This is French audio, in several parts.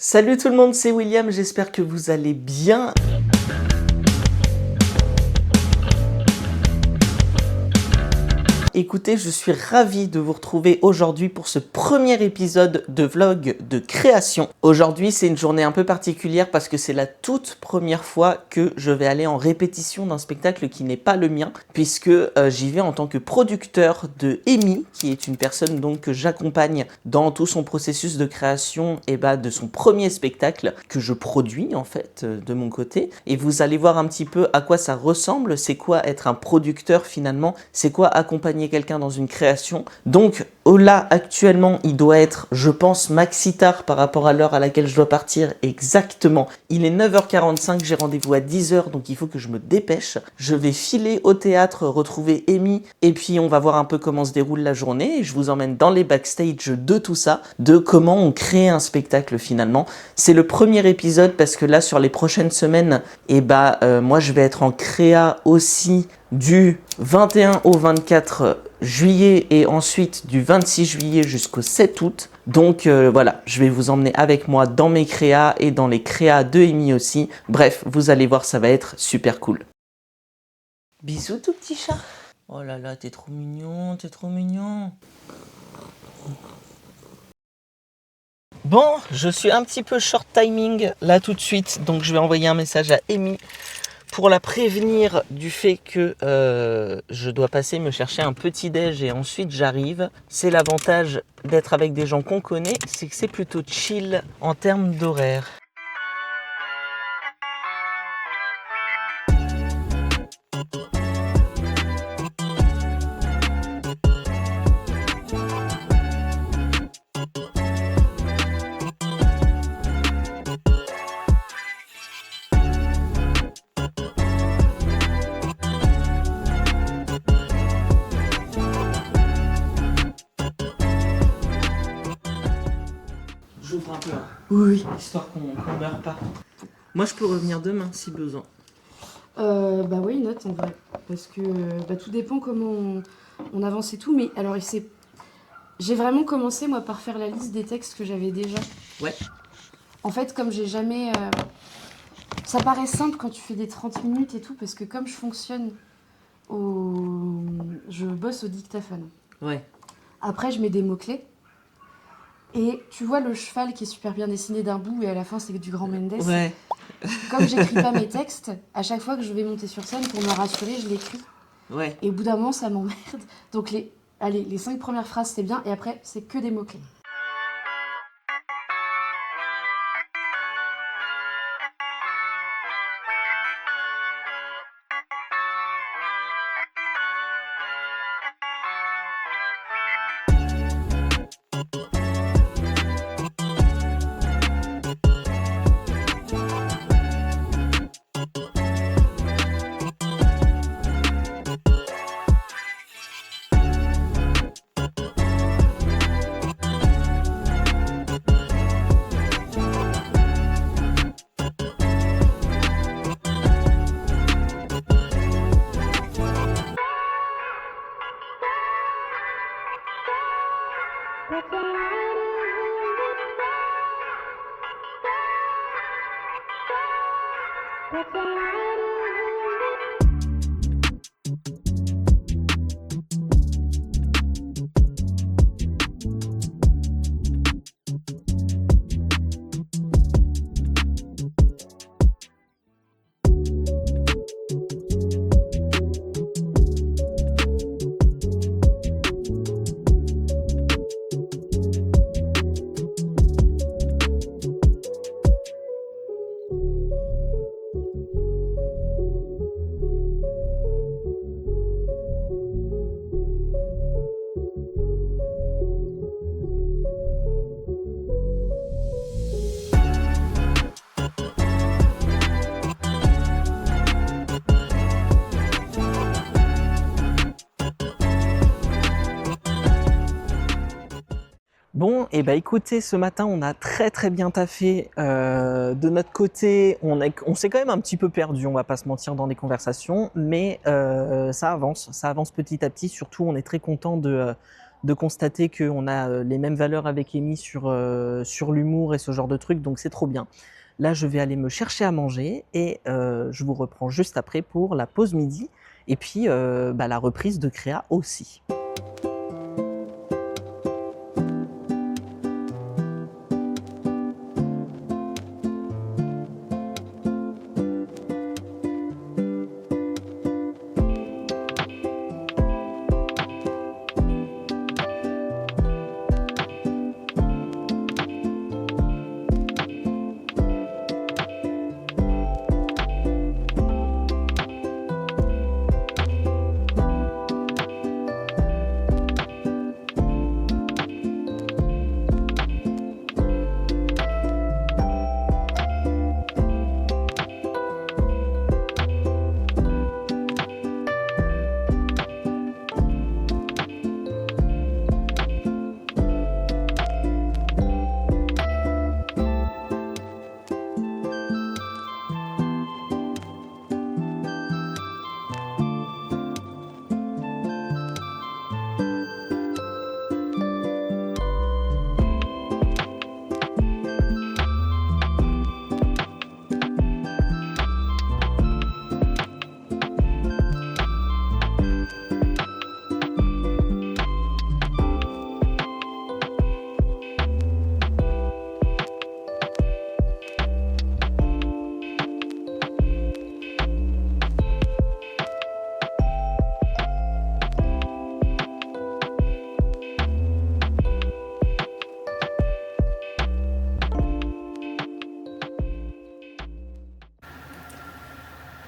Salut tout le monde, c'est William, j'espère que vous allez bien. Écoutez, je suis ravi de vous retrouver aujourd'hui pour ce premier épisode de vlog de création. Aujourd'hui, c'est une journée un peu particulière parce que c'est la toute première fois que je vais aller en répétition d'un spectacle qui n'est pas le mien, puisque j'y vais en tant que producteur de Amy, qui est une personne donc que j'accompagne dans tout son processus de création et de son premier spectacle que je produis en fait de mon côté. Et vous allez voir un petit peu à quoi ça ressemble, c'est quoi être un producteur finalement, c'est quoi accompagner quelqu'un dans une création. Donc là actuellement il doit être, je pense, maxi tard par rapport à l'heure à laquelle je dois partir exactement. Il est 9h45, j'ai rendez-vous à 10h, donc il faut que je me dépêche. Je vais filer au théâtre, retrouver Amy, et puis on va voir un peu comment se déroule la journée, et je vous emmène dans les backstage de tout ça, de comment on crée un spectacle finalement. C'est le premier épisode parce que là sur les prochaines semaines, moi je vais être en créa aussi du 21 au 24 juillet et ensuite du 26 juillet jusqu'au 7 août. Donc voilà, je vais vous emmener avec moi dans mes créas et dans les créas de Amy aussi. Bref, vous allez voir, ça va être super cool. Bisous tout petit chat. Oh là là, t'es trop mignon, t'es trop mignon. Bon, je suis un petit peu short timing là tout de suite, donc je vais envoyer un message à Amy pour la prévenir du fait que je dois passer me chercher un petit déj et ensuite j'arrive. C'est l'avantage d'être avec des gens qu'on connaît, c'est que c'est plutôt chill en termes d'horaire. J'ouvre un peu, hein. Oui. Histoire qu'on meure pas. Moi je peux revenir demain si besoin. Oui, note en vrai. Parce que tout dépend comment on avance et tout. Mais alors, j'ai vraiment commencé moi par faire la liste des textes que j'avais déjà. Ouais. En fait, comme j'ai jamais. Ça paraît simple quand tu fais des 30 minutes et tout, parce que comme je fonctionne je bosse au dictaphone. Ouais. Après, je mets des mots-clés. Et tu vois le cheval qui est super bien dessiné d'un bout et à la fin c'est du Grand Mendes. Ouais. Comme j'écris pas mes textes, à chaque fois que je vais monter sur scène, pour me rassurer, je l'écris. Ouais. Et au bout d'un moment, ça m'emmerde. Donc les 5 premières phrases, c'est bien. Et après, c'est que des mots-clés. Bon, et écoutez, ce matin on a très bien taffé. De notre côté, on s'est quand même un petit peu perdu, on va pas se mentir dans les conversations, mais ça avance petit à petit. Surtout, on est très content de de constater qu'on a les mêmes valeurs avec Amy sur l'humour et ce genre de trucs, donc c'est trop bien. Là, je vais aller me chercher à manger et je vous reprends juste après pour la pause midi et puis la reprise de Créa aussi.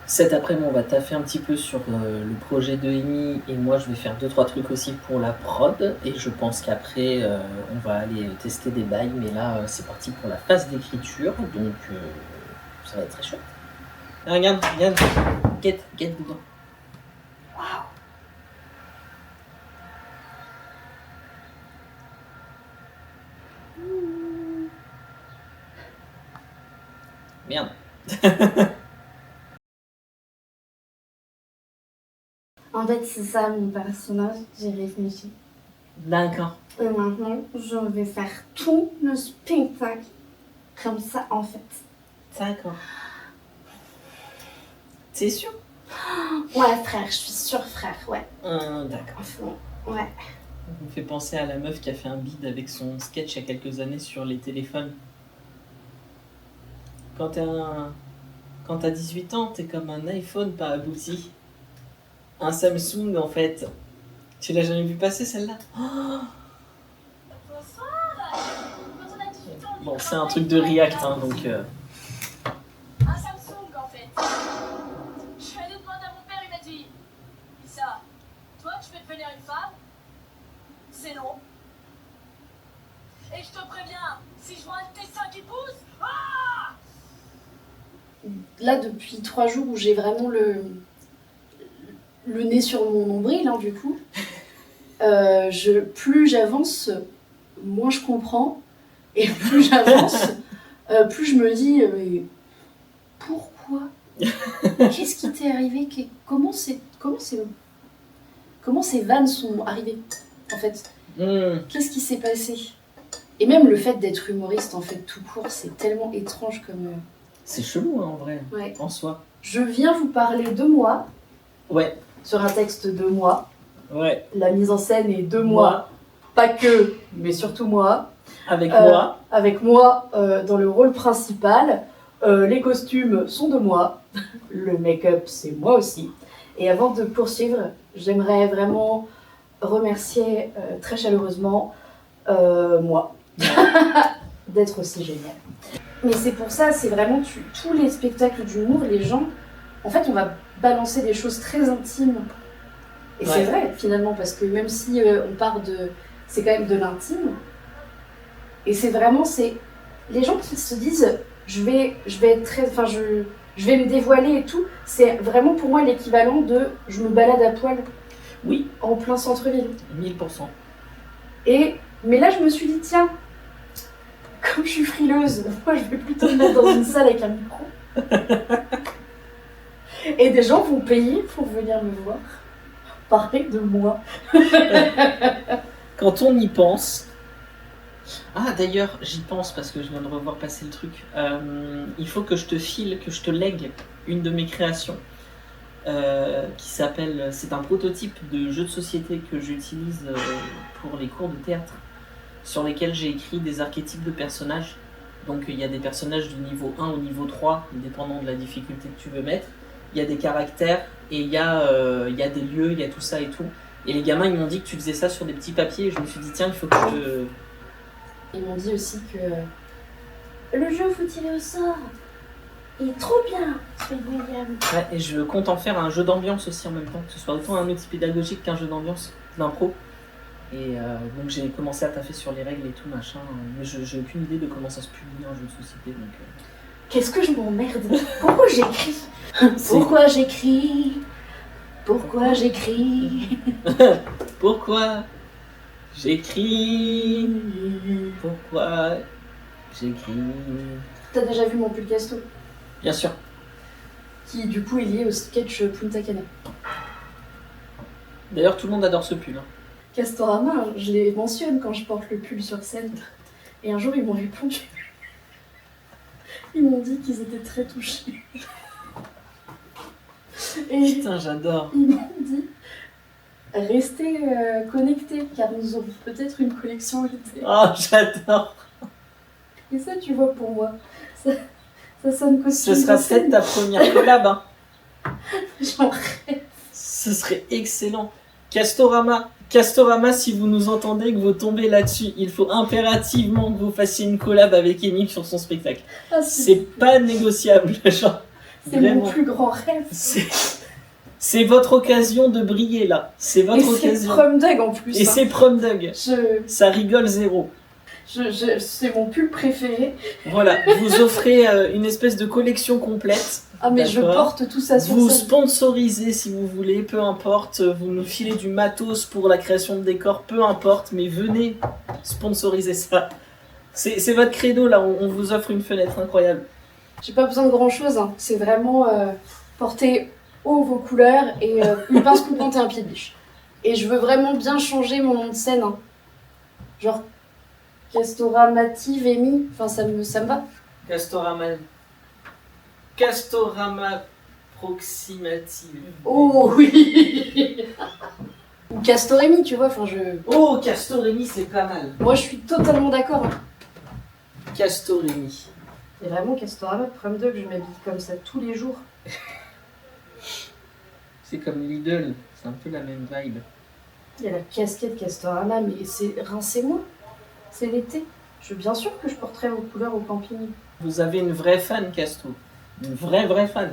Cet après-midi, on va taffer un petit peu sur le projet de Amy et moi je vais faire 2-3 trucs aussi pour la prod et je pense qu'après on va aller tester des bails, mais là c'est parti pour la phase d'écriture, donc ça va être très chouette. Ah, regarde, get dedans. Waouh. Merde. En fait, c'est ça mon personnage, j'ai réfléchi. D'accord. Et maintenant, je vais faire tout le spectacle comme ça, en fait. D'accord. C'est sûr? Ouais, frère, je suis sûre, frère, ouais. D'accord. Enfin, ouais. Ça me fait penser à la meuf qui a fait un bid avec son sketch il y a quelques années sur les téléphones. Quand t'as 18 ans, t'es comme un iPhone pas abouti. Un Samsung en fait. Tu l'as jamais vu passer celle-là? Bon, c'est un truc de React, hein, donc... Un Samsung en fait. Je suis allée demander à mon père, il m'a dit Lisa, toi tu veux devenir une femme? C'est non. Et je te préviens, si je vois un de tes seins qui pousse, Là, depuis 3 jours où j'ai vraiment le nez sur mon nombril, hein, du coup, plus j'avance, moins je comprends. Et plus j'avance, plus je me dis mais pourquoi? Qu'est-ce qui t'est arrivé? Comment ces vannes sont arrivées, en fait? Qu'est-ce qui s'est passé? Et même le fait d'être humoriste, en fait, tout court, c'est tellement étrange comme... C'est chelou, hein, en vrai, ouais. En soi. Je viens vous parler de moi. Ouais. Sur un texte de moi. Ouais. La mise en scène est de moi. Pas que, mais surtout moi. Avec moi. Avec moi dans le rôle principal. Les costumes sont de moi. Le make-up, c'est moi aussi. Et avant de poursuivre, j'aimerais vraiment remercier très chaleureusement moi d'être aussi génial. Mais c'est pour ça, c'est vraiment tous les spectacles d'humour, les gens, en fait, on va balancer des choses très intimes. Et c'est vrai, finalement, parce que même si on part de... C'est quand même de l'intime. Et c'est vraiment, les gens qui se disent, je vais être très... Enfin, je vais me dévoiler et tout, c'est vraiment pour moi l'équivalent de je me balade à poil. Oui. En plein centre-ville. 1000%. Mais là, je me suis dit, tiens, comme je suis frileuse, moi, je vais plutôt me mettre dans une salle avec un micro. Et des gens vont payer pour venir me voir parler de moi. quand on y pense... Ah d'ailleurs, j'y pense parce que je viens de revoir passer le truc. Il faut que je te file, que je te lègue une de mes créations qui s'appelle... C'est un prototype de jeu de société que j'utilise pour les cours de théâtre, sur lesquels j'ai écrit des archétypes de personnages. Donc il y a des personnages du niveau 1 au niveau 3, dépendant de la difficulté que tu veux mettre. Il y a des caractères et il y a des lieux, il y a tout ça et tout. Et les gamins, ils m'ont dit que tu faisais ça sur des petits papiers et je me suis dit, tiens, il faut que je te... Ils m'ont dit aussi que le jeu faut tirer au sort. Il est trop bien, Sweet William. Ouais, et je compte en faire un jeu d'ambiance aussi en même temps, que ce soit autant un outil pédagogique qu'un jeu d'ambiance, d'impro. Et donc j'ai commencé à taffer sur les règles et tout machin, mais j'ai aucune idée de comment ça se publie un jeu de société. Donc, Qu'est-ce que je m'emmerde? Pourquoi j'écris? Pourquoi j'écris? Pourquoi j'écris? Pourquoi j'écris? Pourquoi j'écris? T'as déjà vu mon pull Casto? Bien sûr. Qui du coup est lié au sketch Punta Cana. D'ailleurs, tout le monde adore ce pull. Hein. Castorama, je les mentionne quand je porte le pull sur scène. Et un jour, ils m'ont répondu. Ils m'ont dit qu'ils étaient très touchés. Et Putain, j'adore. ils m'ont dit restez connectés car nous aurons peut-être une collection été. Oh, j'adore. Et ça, tu vois, pour moi, ça sonne costume. Ce sera de scène. peut-être ta première collab. Hein. J'en rêve. Ce serait excellent. Castorama, si vous nous entendez, que vous tombez là-dessus, il faut impérativement que vous fassiez une collab avec Émile sur son spectacle. Ah, C'est pas négociable, genre. c'est Vraiment. mon plus grand rêve. C'est votre occasion de briller là. C'est votre Et c'est occasion. Prom Dog en plus. Et hein. c'est Prom Dog. Je, Ça rigole zéro. c'est mon pull préféré. Voilà, vous offrez une espèce de collection complète. Ah mais je D'accord. porte tout ça sur Vous scène. sponsorisez si vous voulez, peu importe. Vous nous filez du matos pour la création de décors, peu importe. Mais venez sponsoriser ça. C'est votre credo là, on vous offre une fenêtre incroyable. J'ai pas besoin de grand chose. Hein. C'est vraiment porter haut vos couleurs et une pince coupante et un pied de biche. Et je veux vraiment bien changer mon nom de scène. Hein. Genre Castorama Vemi. Enfin ça me va. Castorama Proximative. Oh oui. Ou Castorémie, tu vois. Enfin je. Oh, Castorémie, c'est pas mal. Moi je suis totalement d'accord. Hein. Castorémie. Et vraiment Castorama Prom Dog, je m'habille comme ça tous les jours. C'est comme Lidl, c'est un peu la même vibe. Il y a la casquette Castorama, mais c'est rincez-moi. C'est l'été. Bien sûr que je porterai vos couleurs au camping. Vous avez une vraie fan, Casto. Une vraie fan.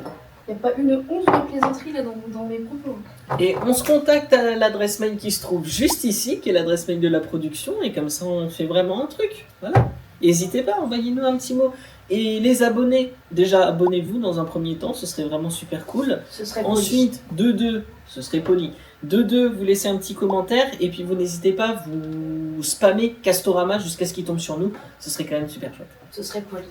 Il n'y a pas une once de plaisanterie là dans mes propos. Et on se contacte à l'adresse mail qui se trouve juste ici, qui est l'adresse mail de la production, et comme ça on fait vraiment un truc. Voilà. N'hésitez pas, envoyez-nous un petit mot. Et les abonnés, déjà abonnez-vous dans un premier temps, ce serait vraiment super cool. Ce serait poli. Ensuite, ce serait poli. Vous laissez un petit commentaire, et puis vous n'hésitez pas, vous spammez Castorama jusqu'à ce qu'il tombe sur nous. Ce serait quand même super chouette. Ce serait poli.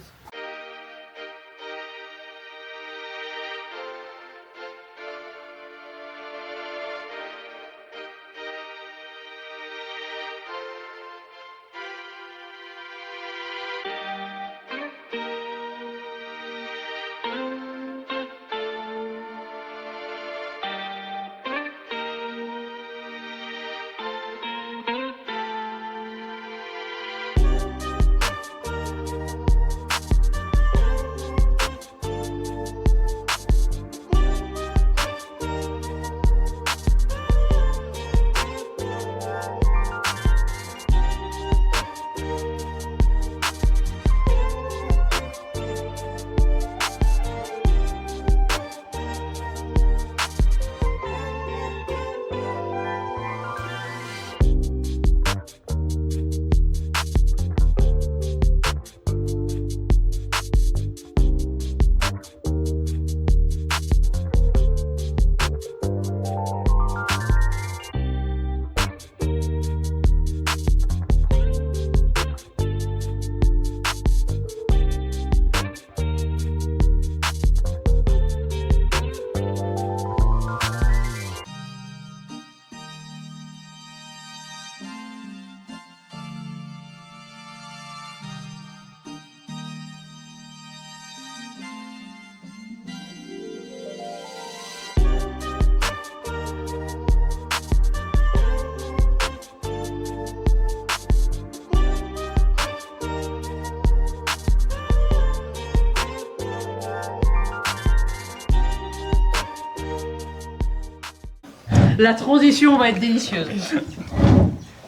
La transition va être délicieuse.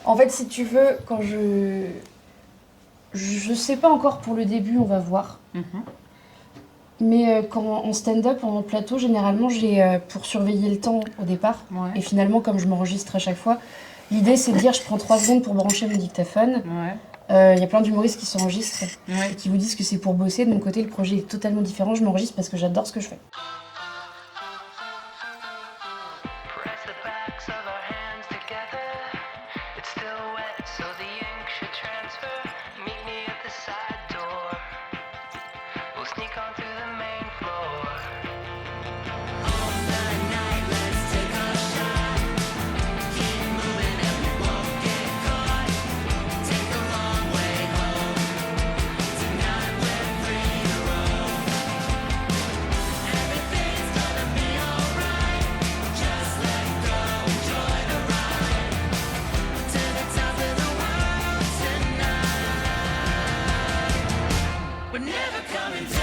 En fait, si tu veux, quand je sais pas encore pour le début, on va voir. Mais quand en stand-up, en plateau, généralement, j'ai pour surveiller le temps au départ. Ouais. Et finalement, comme je m'enregistre à chaque fois, l'idée c'est de dire je prends 3 secondes pour brancher mon dictaphone. Ouais. Y a plein d'humoristes qui s'enregistrent Ouais. et qui vous disent que c'est pour bosser. De mon côté, le projet est totalement différent. Je m'enregistre parce que j'adore ce que je fais. Press the backs of our hands together. It's still wet, so the ink should transfer. Meet me at the side door. We'll sneak on through the main floor. On the night, let's take a shot. Keep moving and we won't get caught. Take the long way home. Tonight we're free to roam. Everything's gonna be alright. Just let go, enjoy the ride. To the top of the world tonight. We're never coming down.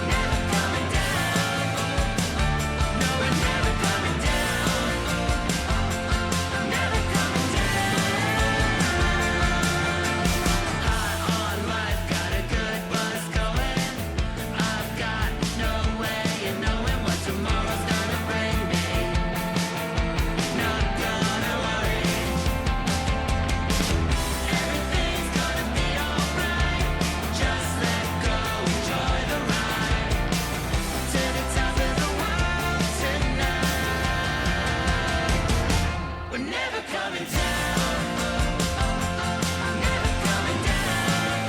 Never coming down. No, we're never coming down. Never coming down. High on life, got a good buzz going. I've got no way of knowing what tomorrow's gonna bring me. Not gonna worry. Everything's gonna be alright. Just let go, enjoy the ride. To the top of the world tonight. We're never coming down. Never coming down.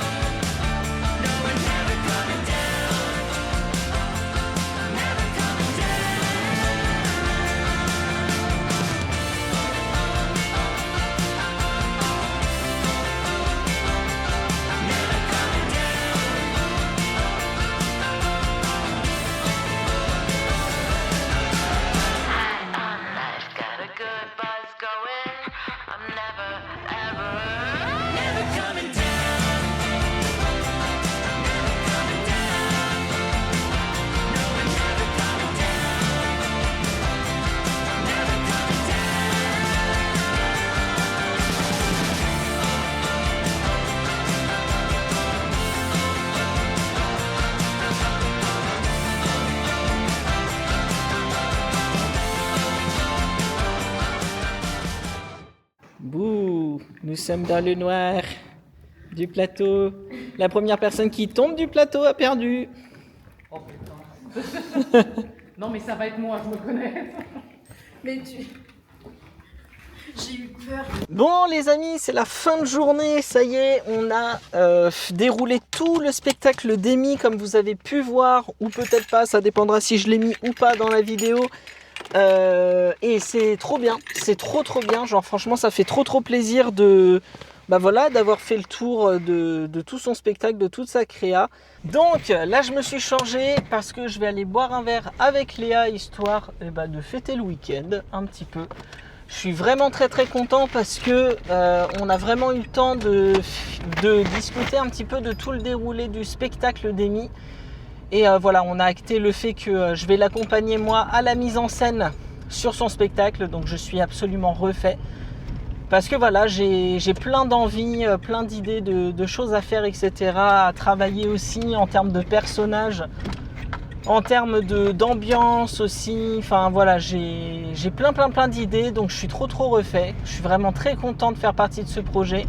No, we're never coming down. Never coming down. Never coming down. On life, got a good buzz going. I'm never, ever, never coming down. Never coming down. No, we're never coming down. Never coming Bouh, nous sommes dans le noir du plateau. La première personne qui tombe du plateau a perdu. Oh putain. Non mais ça va être moi, je me connais. Mais j'ai eu peur. Bon les amis, c'est la fin de journée, ça y est, on a déroulé tout le spectacle d'Amy comme vous avez pu voir, ou peut-être pas, ça dépendra si je l'ai mis ou pas dans la vidéo. Et c'est trop bien, c'est trop bien, genre franchement ça fait trop plaisir d'avoir fait le tour de tout son spectacle, de toute sa créa. Donc là je me suis changé parce que je vais aller boire un verre avec Léa histoire de fêter le week-end un petit peu. Je suis vraiment très content parce que on a vraiment eu le temps de discuter un petit peu de tout le déroulé du spectacle d'Amy. Et voilà, on a acté le fait que je vais l'accompagner moi à la mise en scène sur son spectacle. Donc je suis absolument refait. Parce que voilà, j'ai plein d'envies, plein d'idées de choses à faire, etc. À travailler aussi en termes de personnages, en termes d'ambiance aussi. Enfin voilà, j'ai plein d'idées. Donc je suis trop refait. Je suis vraiment très content de faire partie de ce projet.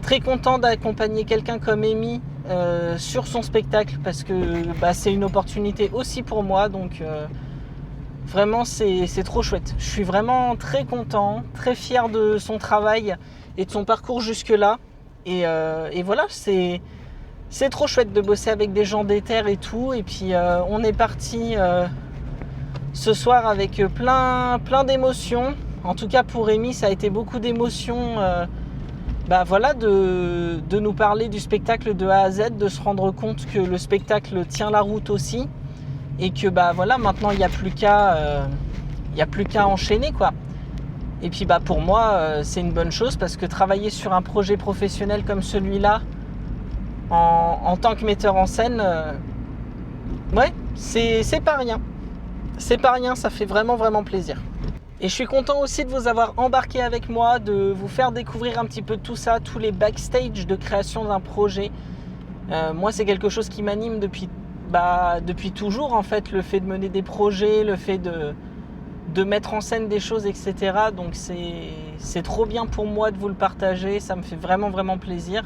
Très content d'accompagner quelqu'un comme Amy sur son spectacle parce que c'est une opportunité aussi pour moi. Donc vraiment c'est trop chouette. Je suis vraiment très content, très fier de son travail et de son parcours jusque là. Et voilà, c'est trop chouette de bosser avec des gens d'éther et tout. Et puis on est parti ce soir avec plein d'émotions. En tout cas pour Amy, ça a été beaucoup d'émotions. De nous parler du spectacle de A à Z, de se rendre compte que le spectacle tient la route aussi et que maintenant il n'y a plus qu'à enchaîner quoi. Et puis pour moi c'est une bonne chose parce que travailler sur un projet professionnel comme celui-là en tant que metteur en scène, c'est pas rien. c'est pas rien, ça fait vraiment vraiment plaisir. Et je suis content aussi de vous avoir embarqué avec moi, de vous faire découvrir un petit peu tout ça, tous les backstage de création d'un projet. Moi, c'est quelque chose qui m'anime depuis toujours, en fait, le fait de mener des projets, le fait de mettre en scène des choses, etc. Donc c'est trop bien pour moi de vous le partager, ça me fait vraiment vraiment plaisir.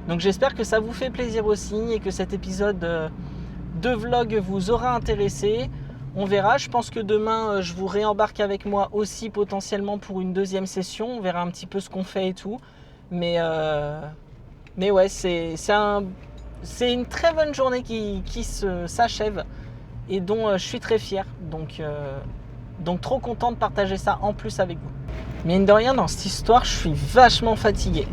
Donc j'espère que ça vous fait plaisir aussi et que cet épisode de vlog vous aura intéressé. On verra, je pense que demain je vous réembarque avec moi aussi potentiellement pour une deuxième session. On verra un petit peu ce qu'on fait et tout. Mais ouais, c'est une très bonne journée qui s'achève et dont je suis très fier. Donc trop content de partager ça en plus avec vous. Mine de rien, dans cette histoire, je suis vachement fatigué.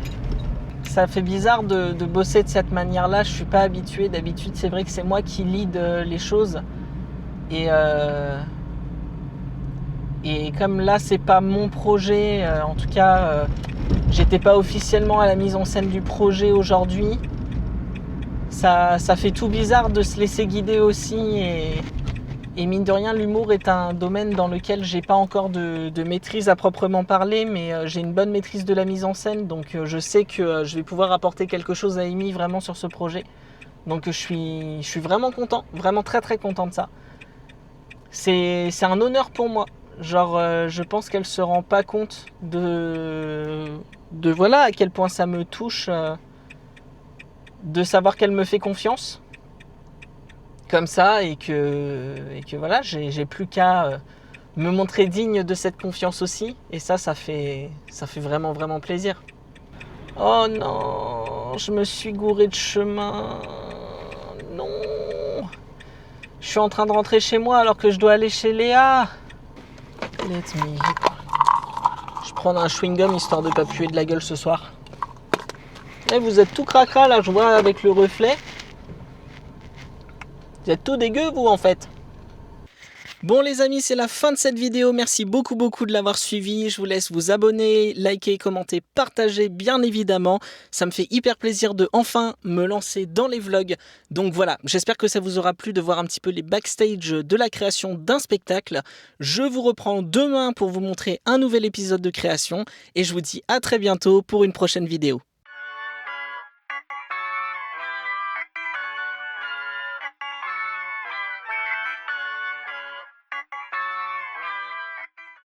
Ça fait bizarre de bosser de cette manière-là, je suis pas habitué. D'habitude, c'est vrai que c'est moi qui lead les choses. Et comme là, c'est pas mon projet, en tout cas, j'étais pas officiellement à la mise en scène du projet aujourd'hui. Ça fait tout bizarre de se laisser guider aussi. Et mine de rien, l'humour est un domaine dans lequel j'ai pas encore de maîtrise à proprement parler, mais j'ai une bonne maîtrise de la mise en scène, donc je sais que je vais pouvoir apporter quelque chose à Amy vraiment sur ce projet. Donc je suis vraiment content, vraiment très très content de ça. C'est un honneur pour moi. Genre, je pense qu'elle se rend pas compte de voilà à quel point ça me touche de savoir qu'elle me fait confiance comme ça et que voilà, j'ai plus qu'à me montrer digne de cette confiance aussi. Et ça fait vraiment vraiment plaisir. Oh non, je me suis gouré de chemin. Non. Je suis en train de rentrer chez moi alors que je dois aller chez Léa. Let me. Je prends un chewing-gum histoire de pas puer de la gueule ce soir. Et vous êtes tout cracra là, je vois avec le reflet. Vous êtes tout dégueu vous en fait. Bon les amis, c'est la fin de cette vidéo, merci beaucoup de l'avoir suivi, je vous laisse vous abonner, liker, commenter, partager bien évidemment, ça me fait hyper plaisir de enfin me lancer dans les vlogs, donc voilà, j'espère que ça vous aura plu de voir un petit peu les backstage de la création d'un spectacle, je vous reprends demain pour vous montrer un nouvel épisode de création, et je vous dis à très bientôt pour une prochaine vidéo.